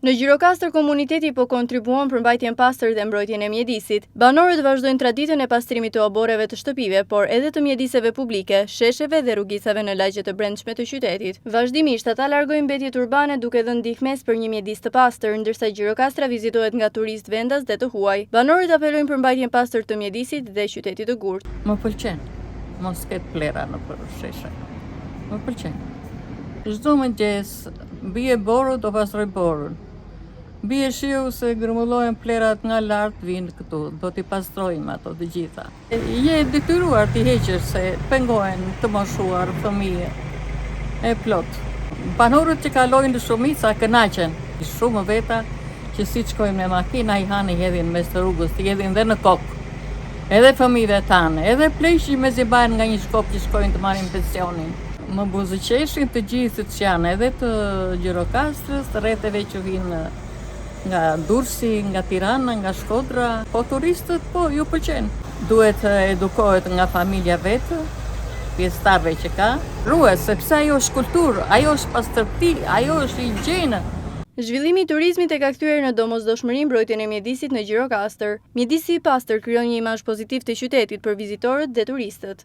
Në Gjirokastër komuniteti po kontribuon për mbajtjen pastër dhe mbrojtjen e mjedisit. Banorët vazhdojnë traditën e pastrimit të oboreve të shtëpive, por edhe të mjediseve publike, shesheve dhe rrugicave në lagjet të brendshme të qytetit. Vazhdimisht ata largojnë mbetjet urbane duke dhënë ndihmës për një mjedis të pastër, ndërsa Gjirokastra vizitohet nga turistë vendas dhe të huaj. Banorët apelojnë për mbajtjen pastër të mjedisit dhe qytetit të gurtë. Më pëlqen, mos ketë plera në sheshe. Më pëlqen. Çdo mëngjes bie boru do pastroj borun. Bie shiu se grumullohen plerat nga lart vinë këtu, do t'i pastrojmë ato të gjitha. Je detyruar t'i heqësh se pengohen të moshuar fëmijë e plot. Banorët që kalojnë në shumica kënaqen. Shumë veta që si shkojnë me makina i hanë i hedhin mes të rrugës, i hedhin dhe në kokë. Edhe fëmijëve tanë, edhe pleqi me zibajnë nga një shkop që shkojnë të marrin pensionin. Më buzëqeshin të gjithë që janë edhe të Gjirokastrës, rretheve që vinë nga Durrësi, nga Tirana, nga Shkodra, po turistët po ju pëlqen. Duhet edukohet nga familja vetë, pjesëtarëve që ka. Ruhet sepse ajo është kulturë, ajo është pastërti, ajo është higjenë. Zhvillimi i turizmit e ka kthyer në domosdoshmëri mbrojtjen e mjedisit në Gjirokastër. Mjedisi i pastër krijon një imazh pozitiv të qytetit për vizitorët dhe turistët.